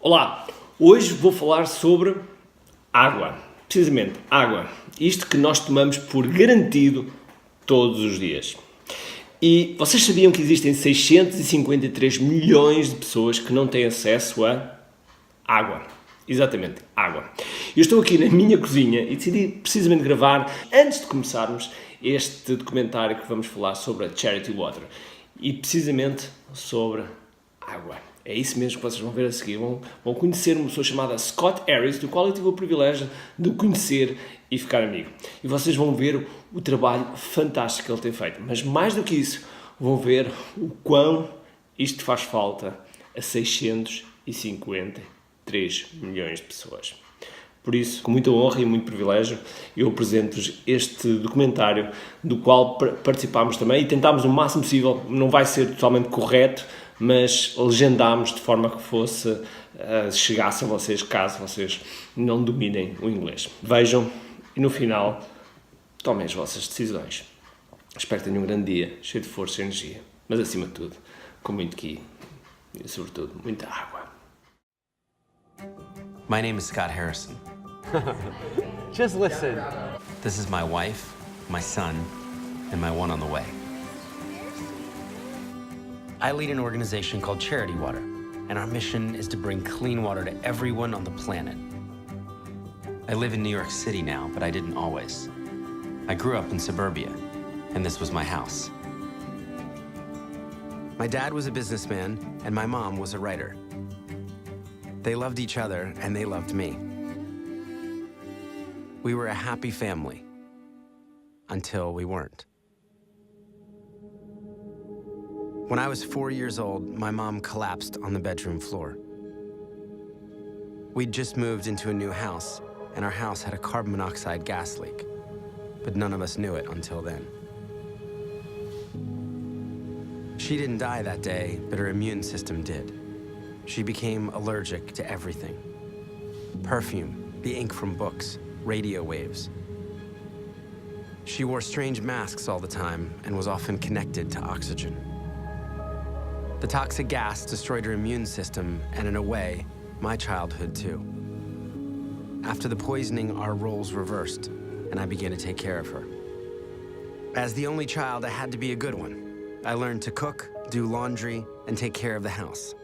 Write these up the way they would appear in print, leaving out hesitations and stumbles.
Olá, hoje vou falar sobre água, precisamente água, isto que nós tomamos por garantido todos os dias. E vocês sabiam que existem 653 milhões de pessoas que não têm acesso a água? Exatamente, água. Eu estou aqui na minha cozinha e decidi precisamente gravar, antes de começarmos, este documentário que vamos falar sobre a Charity Water e precisamente sobre água. É isso mesmo que vocês vão ver a seguir. Vão conhecer uma pessoa chamada Scott Harris, do qual eu tive o privilégio de conhecer e ficar amigo. E vocês vão ver o trabalho fantástico que ele tem feito. Mas mais do que isso, vão ver o quão isto faz falta a 653 milhões de pessoas. Por isso, com muita honra e muito privilégio, eu apresento-vos este documentário do qual participámos também e tentámos o máximo possível, não vai ser totalmente correto, mas legendámos de forma que fosse, chegasse a vocês, caso vocês não dominem o inglês. Vejam e no final tomem as vossas decisões. Espero que tenham um grande dia, cheio de força e energia, mas acima de tudo, com muito ki e sobretudo muita água. My name is Scott Harrison. Just listen. This is my wife, my son, and my one on the way. I lead an organization called Charity Water, and our mission is to bring clean water to everyone on the planet. I live in New York City now, but I didn't always. I grew up in suburbia, and this was my house. My dad was a businessman, and my mom was a writer. They loved each other, and they loved me. We were a happy family, until we weren't. When I was 4 years old, my mom collapsed on the bedroom floor. We'd just moved into a new house, and our house had a carbon monoxide gas leak, but none of us knew it until then. She didn't die that day, but her immune system did. She became allergic to everything. Perfume, the ink from books, radio waves. She wore strange masks all the time and was often connected to oxygen. The toxic gas destroyed her immune system and, in a way, my childhood too. After the poisoning, our roles reversed, and I began to take care of her. As the only child, I had to be a good one. I learned to cook, do laundry, and take care of the house.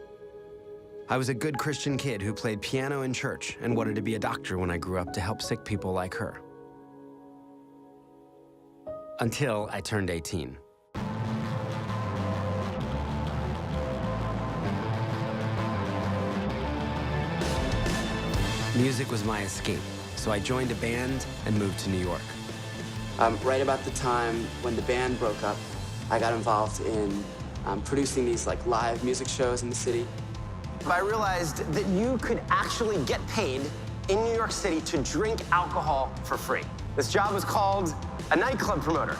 I was a good Christian kid who played piano in church and wanted to be a doctor when I grew up to help sick people like her. Until I turned 18. Music was my escape, so I joined a band and moved to New York. Right about the time when the band broke up, I got involved in producing these live music shows in the city. I realized that you could actually get paid in New York City to drink alcohol for free. This job was called a nightclub promoter.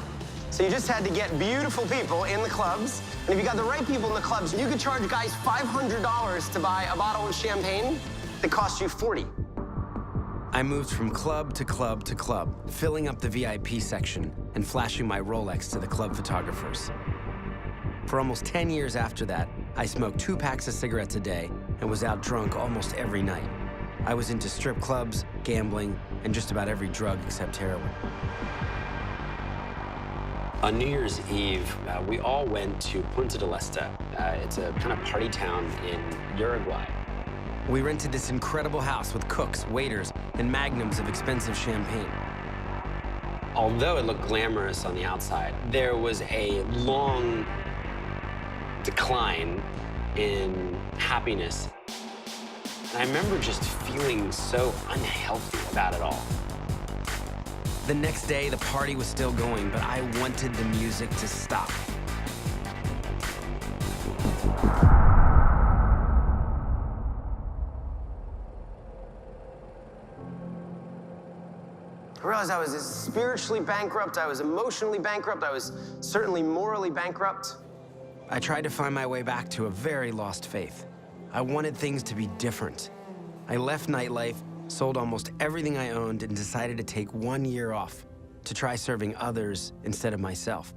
So you just had to get beautiful people in the clubs, and if you got the right people in the clubs, you could charge guys $500 to buy a bottle of champagne that cost you $40. I moved from club to club to club, filling up the VIP section and flashing my Rolex to the club photographers. For almost 10 years after that, I smoked 2 packs of cigarettes a day and was out drunk almost every night. I was into strip clubs, gambling, and just about every drug except heroin. On New Year's Eve, we all went to Punta del Este. It's a kind of party town in Uruguay. We rented this incredible house with cooks, waiters, and magnums of expensive champagne. Although it looked glamorous on the outside, there was a long decline in happiness. And I remember just feeling so unhealthy about it all. The next day, the party was still going, but I wanted the music to stop. I realized I was spiritually bankrupt, I was emotionally bankrupt, I was certainly morally bankrupt. I tried to find my way back to a very lost faith. I wanted things to be different. I left nightlife, sold almost everything I owned, and decided to take 1 year off to try serving others instead of myself.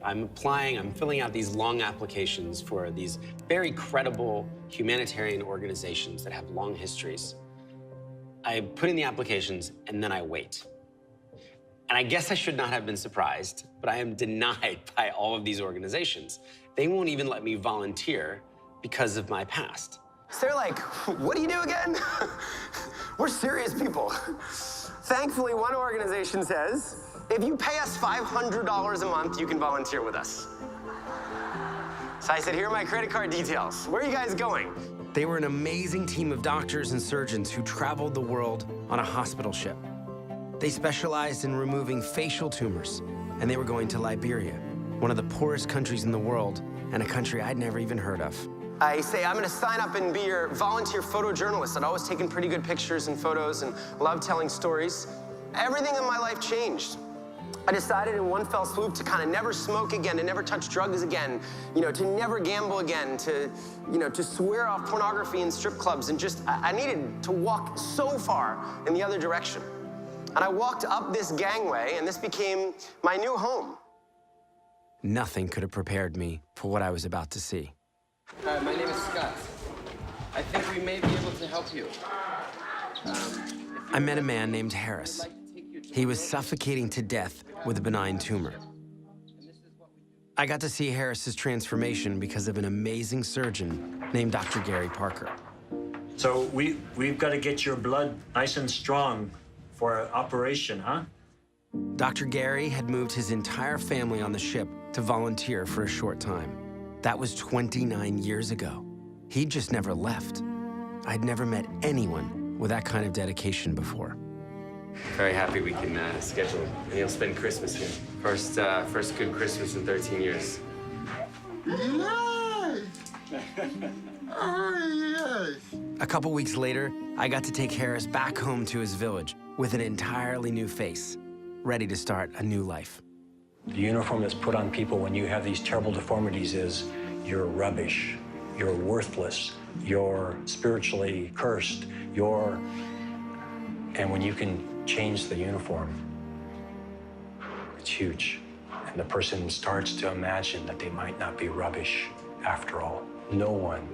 I'm filling out these long applications for these very credible humanitarian organizations that have long histories. I put in the applications and then I wait. And I guess I should not have been surprised, but I am denied by all of these organizations. They won't even let me volunteer because of my past. So they're like, what do you do again? We're serious people. Thankfully, one organization says, if you pay us $500 a month, you can volunteer with us. So I said, here are my credit card details. Where are you guys going? They were an amazing team of doctors and surgeons who traveled the world on a hospital ship. They specialized in removing facial tumors, and they were going to Liberia, one of the poorest countries in the world, and a country I'd never even heard of. I say, I'm gonna sign up and be your volunteer photojournalist. I'd always taken pretty good pictures and photos and loved telling stories. Everything in my life changed. I decided in one fell swoop to kind of never smoke again, to never touch drugs again, to never gamble again, to swear off pornography and strip clubs, and just, I needed to walk so far in the other direction. And I walked up this gangway, and this became my new home. Nothing could have prepared me for what I was about to see. Hi, my name is Scott. I think we may be able to help you. I met a man named Harris. He was suffocating to death with a benign tumor. I got to see Harris's transformation because of an amazing surgeon named Dr. Gary Parker. So we've got to get your blood nice and strong for an operation, huh? Dr. Gary had moved his entire family on the ship to volunteer for a short time. That was 29 years ago. He'd just never left. I'd never met anyone with that kind of dedication before. Very happy we can schedule, and you'll spend Christmas here. First good Christmas in 13 years. A couple weeks later, I got to take Harris back home to his village with an entirely new face, ready to start a new life. The uniform that's put on people when you have these terrible deformities is you're rubbish, you're worthless, you're spiritually cursed, and when you can change the uniform, it's huge. And the person starts to imagine that they might not be rubbish after all. No one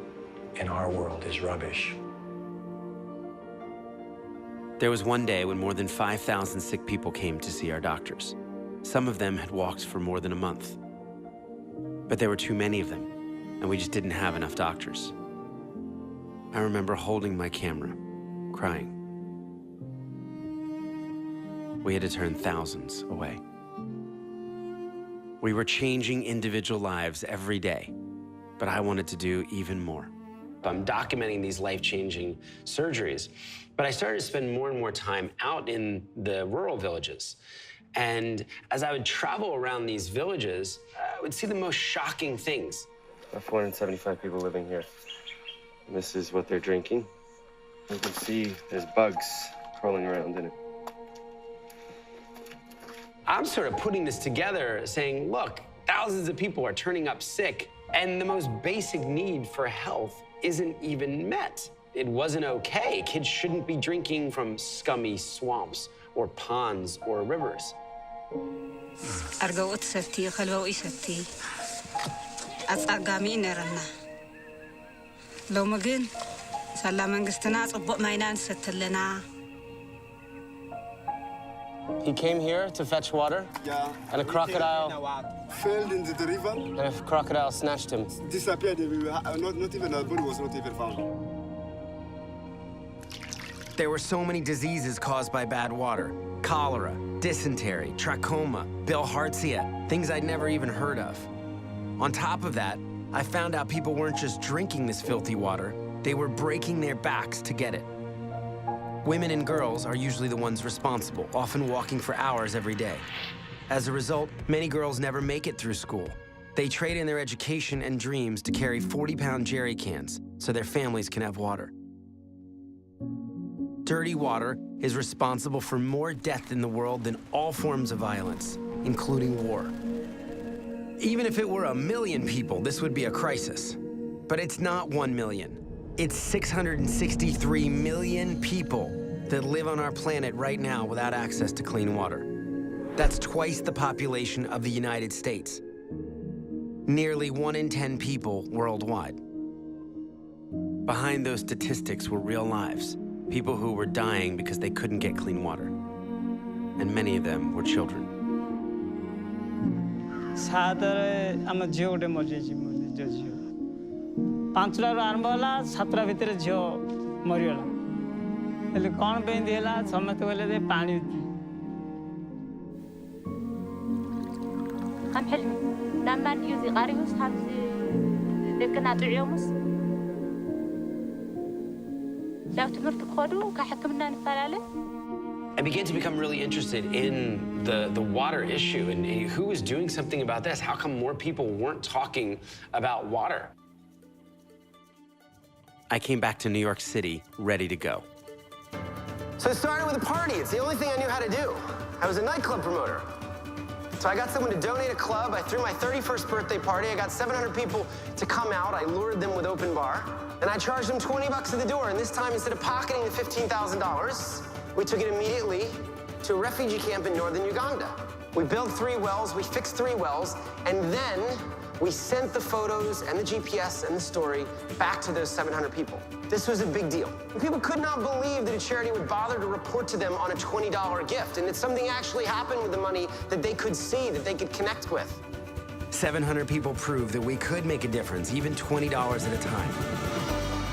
in our world is rubbish. There was one day when more than 5,000 sick people came to see our doctors. Some of them had walked for more than a month. But there were too many of them, and we just didn't have enough doctors. I remember holding my camera, crying. We had to turn thousands away. We were changing individual lives every day, but I wanted to do even more. I'm documenting these life-changing surgeries, but I started to spend more and more time out in the rural villages. And as I would travel around these villages, I would see the most shocking things. 475 people living here. And this is what they're drinking. You can see there's bugs crawling around in it. I'm sort of putting this together saying, look, thousands of people are turning up sick, and the most basic need for health isn't even met. It wasn't okay. Kids shouldn't be drinking from scummy swamps or ponds or rivers. He came here to fetch water? Yeah. And a crocodile fell into the river. And a crocodile snatched him. Disappeared. Not even our body was not even found. There were so many diseases caused by bad water. Cholera, dysentery, trachoma, bilharzia, things I'd never even heard of. On top of that, I found out people weren't just drinking this filthy water, they were breaking their backs to get it. Women and girls are usually the ones responsible, often walking for hours every day. As a result, many girls never make it through school. They trade in their education and dreams to carry 40-pound jerry cans so their families can have water. Dirty water is responsible for more death in the world than all forms of violence, including war. Even if it were 1 million people, this would be a crisis. But it's not 1 million. It's 663 million people that live on our planet right now without access to clean water. That's twice the population of the United States. Nearly 1 in 10 people worldwide. Behind those statistics were real lives, people who were dying because they couldn't get clean water. And many of them were children. ସାତରେ ଆମ ଝିଅ ଗୋଟେ ମରିଯାଇଛି ମୋ ନିଜ ଝିଅ 5ଟାରୁ ଆରମ୍ଭ ହେଲା 7ଟା ଭିତରେ ଝିଅ ମରିଗଲା ହେଲେ କ'ଣ ପାଇଁ ଏମିତି ହେଲା ସମସ୍ତେ କହିଲେ ଯେ ପାଣି كم حلمي لما نيوزي غاريوس هامزي دكنا طعيومس لو تمرت بخدو كحكمنا نفعله I began to become really interested in the water issue and who was doing something about this. How come more people weren't talking about water? I came back to New York City ready to go. So it started with a party. It's the only thing I knew how to do. I was a nightclub promoter. So I got someone to donate a club. I threw my 31st birthday party. I got 700 people to come out. I lured them with open bar. And I charged them $20 at the door. And this time, instead of pocketing the $15,000, we took it immediately to a refugee camp in northern Uganda. We built 3 wells, we fixed 3 wells, and then we sent the photos and the GPS and the story back to those 700 people. This was a big deal. People could not believe that a charity would bother to report to them on a $20 gift, and that something actually happened with the money that they could see, that they could connect with. 700 people proved that we could make a difference, even $20 at a time.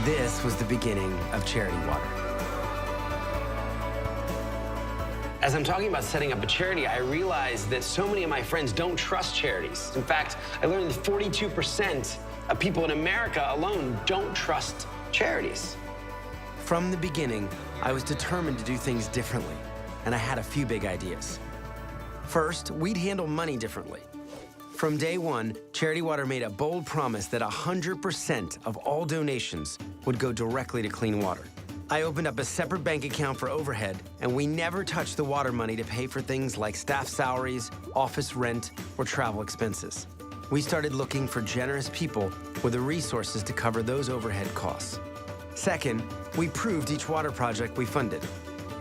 This was the beginning of Charity Water. As I'm talking about setting up a charity, I realized that so many of my friends don't trust charities. In fact, I learned that 42% of people in America alone don't trust charities. From the beginning, I was determined to do things differently, and I had a few big ideas. First, we'd handle money differently. From day one, Charity Water made a bold promise that 100% of all donations would go directly to clean water. I opened up a separate bank account for overhead, and we never touched the water money to pay for things like staff salaries, office rent, or travel expenses. We started looking for generous people with the resources to cover those overhead costs. Second, we proved each water project we funded.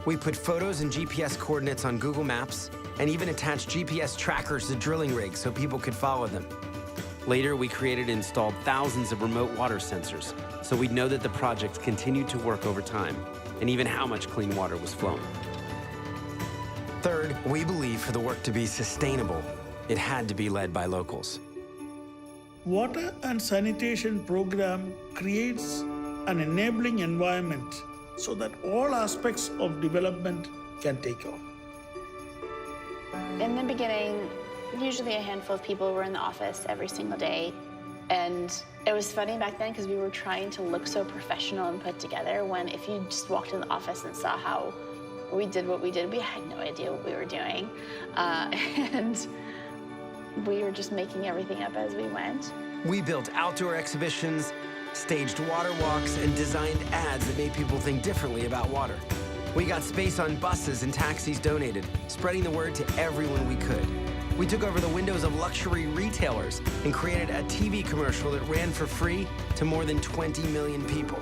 We put photos and GPS coordinates on Google Maps and even attached GPS trackers to drilling rigs so people could follow them. Later, we created and installed thousands of remote water sensors so we'd know that the project continued to work over time and even how much clean water was flowing. Third, we believe for the work to be sustainable, it had to be led by locals. Water and sanitation program creates an enabling environment so that all aspects of development can take off. In the beginning, usually a handful of people were in the office every single day. And it was funny back then because we were trying to look so professional and put together when if you just walked in the office and saw how we did what we did, we had no idea what we were doing. And we were just making everything up as we went. We built outdoor exhibitions, staged water walks, and designed ads that made people think differently about water. We got space on buses and taxis donated, spreading the word to everyone we could. We took over the windows of luxury retailers and created a TV commercial that ran for free to more than 20 million people.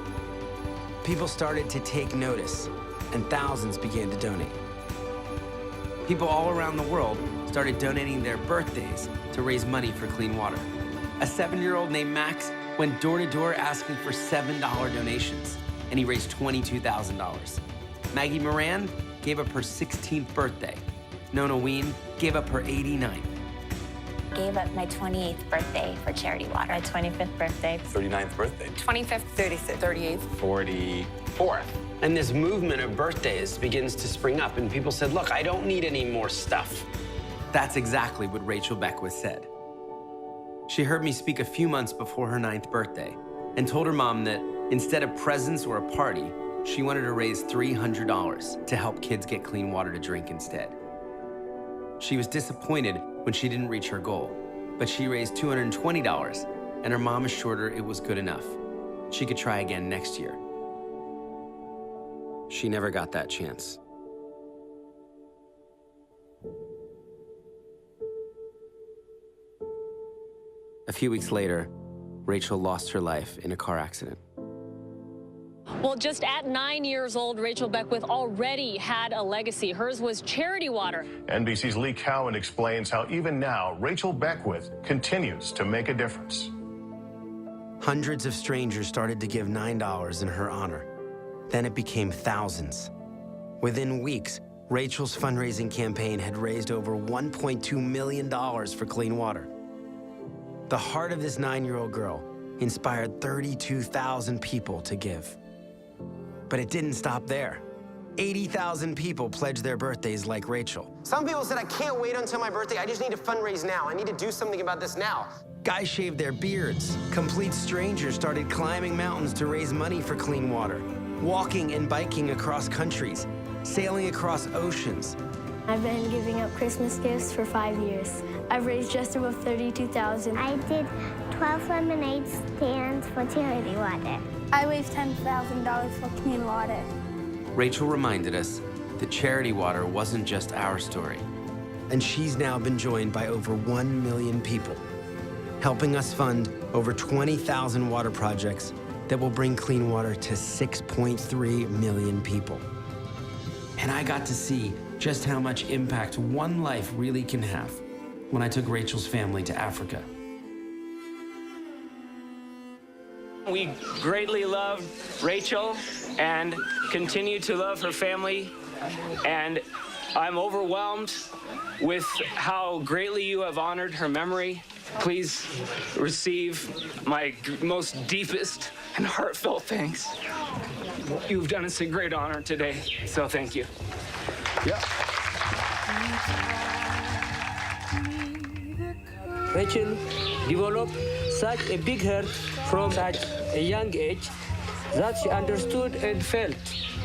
People started to take notice, and thousands began to donate. People all around the world started donating their birthdays to raise money for clean water. A 7-year-old named Max went door to door asking for $7 donations, and he raised $22,000. Maggie Moran gave up her 16th birthday. Nona Ween gave up her 89th. Gave up my 28th birthday for Charity Water. My 25th birthday. 39th birthday. 25th. 36th. 38th. 44th. And this movement of birthdays begins to spring up, and people said, look, I don't need any more stuff. That's exactly what Rachel Beckwith said. She heard me speak a few months before her 9th birthday and told her mom that instead of presents or a party, she wanted to raise $300 to help kids get clean water to drink instead. She was disappointed when she didn't reach her goal, but she raised $220, and her mom assured her it was good enough. She could try again next year. She never got that chance. A few weeks later, Rachel lost her life in a car accident. Well, just at 9 years old, Rachel Beckwith already had a legacy. Hers was charity water. NBC's Lee Cowan explains how even now, Rachel Beckwith continues to make a difference. Hundreds of strangers started to give $9 in her honor. Then it became thousands. Within weeks, Rachel's fundraising campaign had raised over $1.2 million for clean water. The heart of this 9-year-old girl inspired 32,000 people to give. But it didn't stop there. 80,000 people pledged their birthdays like Rachel. Some people said, I can't wait until my birthday. I just need to fundraise now. I need to do something about this now. Guys shaved their beards. Complete strangers started climbing mountains to raise money for clean water, walking and biking across countries, sailing across oceans. I've been giving up Christmas gifts for 5 years. I've raised just above $32,000. I did 12 lemonade stands for charity water. I raised $10,000 for clean water. Rachel reminded us that charity water wasn't just our story. And she's now been joined by over 1 million people, helping us fund over 20,000 water projects that will bring clean water to 6.3 million people. And I got to see just how much impact one life really can have when I took Rachel's family to Africa. We greatly love Rachel and continue to love her family, and I'm overwhelmed with how greatly you have honored her memory. Please receive my most deepest and heartfelt thanks. You've done us a great honor today, so thank you. Yeah. Rachel developed such a big heart from such a young age that she understood and felt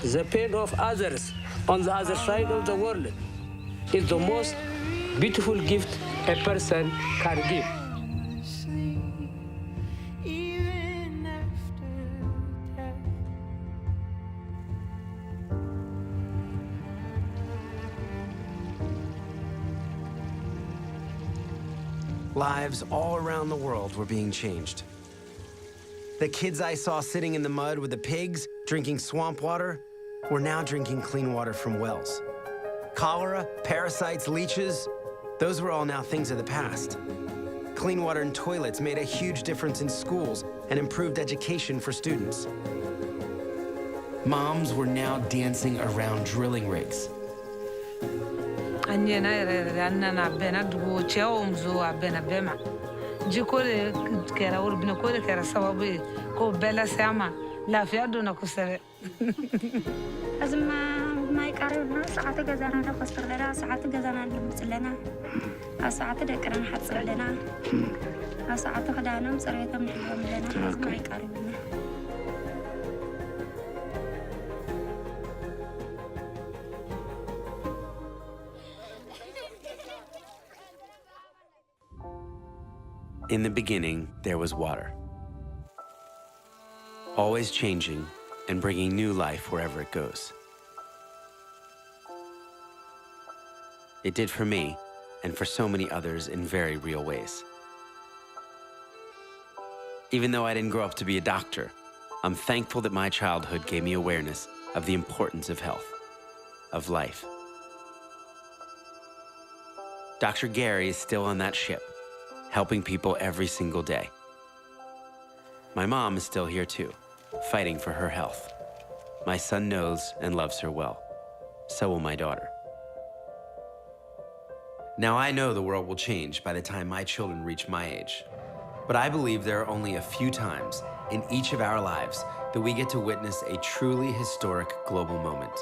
the pain of others on the other side of the world. It's the most beautiful gift a person can give. Lives all around the world were being changed. The kids I saw sitting in the mud with the pigs, drinking swamp water, were now drinking clean water from wells. Cholera, parasites, leeches, those were all now things of the past. Clean water and toilets made a huge difference in schools and improved education for students. Moms were now dancing around drilling rigs. ما يقربنا ساعات جزانا نفسر لنا ساعات جزانا نلمس لنا ساعات دكرنا حتصل لنا ساعات خدانا مسريتها من لنا ما يقربنا. In the beginning, there was water. Always changing and bringing new life wherever it goes. It did for me, and for so many others in very real ways. Even though I didn't grow up to be a doctor, I'm thankful that my childhood gave me awareness of the importance of health, of life. Dr. Gary is still on that ship, helping people every single day. My mom is still here too, fighting for her health. My son knows and loves her well. So will my daughter. Now I know the world will change by the time my children reach my age. But I believe there are only a few times in each of our lives that we get to witness a truly historic global moment.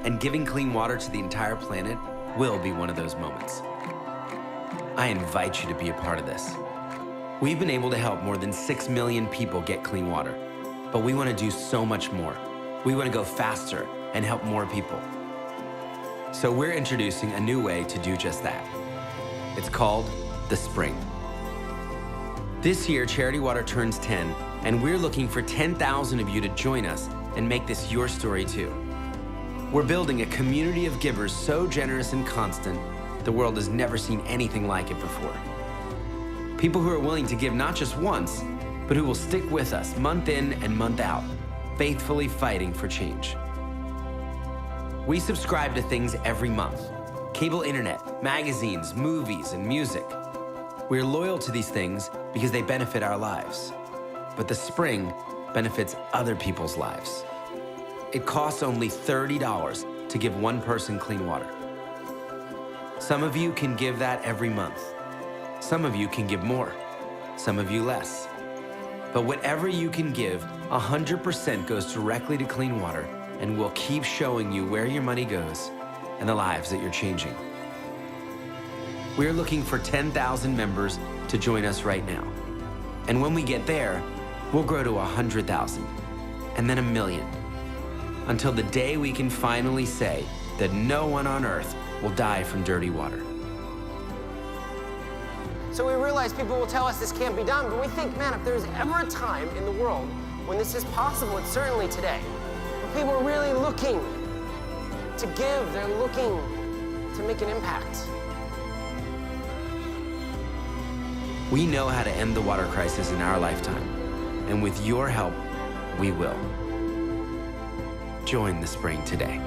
And giving clean water to the entire planet will be one of those moments. I invite you to be a part of this. We've been able to help more than 6 million people get clean water, but we want to do so much more. We want to go faster and help more people. So we're introducing a new way to do just that. It's called the Spring. This year, Charity Water turns 10, and we're looking for 10,000 of you to join us and make this your story too. We're building a community of givers so generous and constant, the world has never seen anything like it before. People who are willing to give not just once, but who will stick with us month in and month out, faithfully fighting for change. We subscribe to things every month: cable internet, magazines, movies, and music. We're loyal to these things because they benefit our lives. But the spring benefits other people's lives. It costs only $30 to give one person clean water. Some of you can give that every month. Some of you can give more, some of you less. But whatever you can give, 100% goes directly to clean water, and we'll keep showing you where your money goes and the lives that you're changing. We're looking for 10,000 members to join us right now. And when we get there, we'll grow to 100,000, and then 1 million, until the day we can finally say that no one on earth will die from dirty water. So we realize people will tell us this can't be done, but we think, man, if there's ever a time in the world when this is possible, it's certainly today. When people are really looking to give, they're looking to make an impact. We know how to end the water crisis in our lifetime, and with your help, we will. Join the spring today.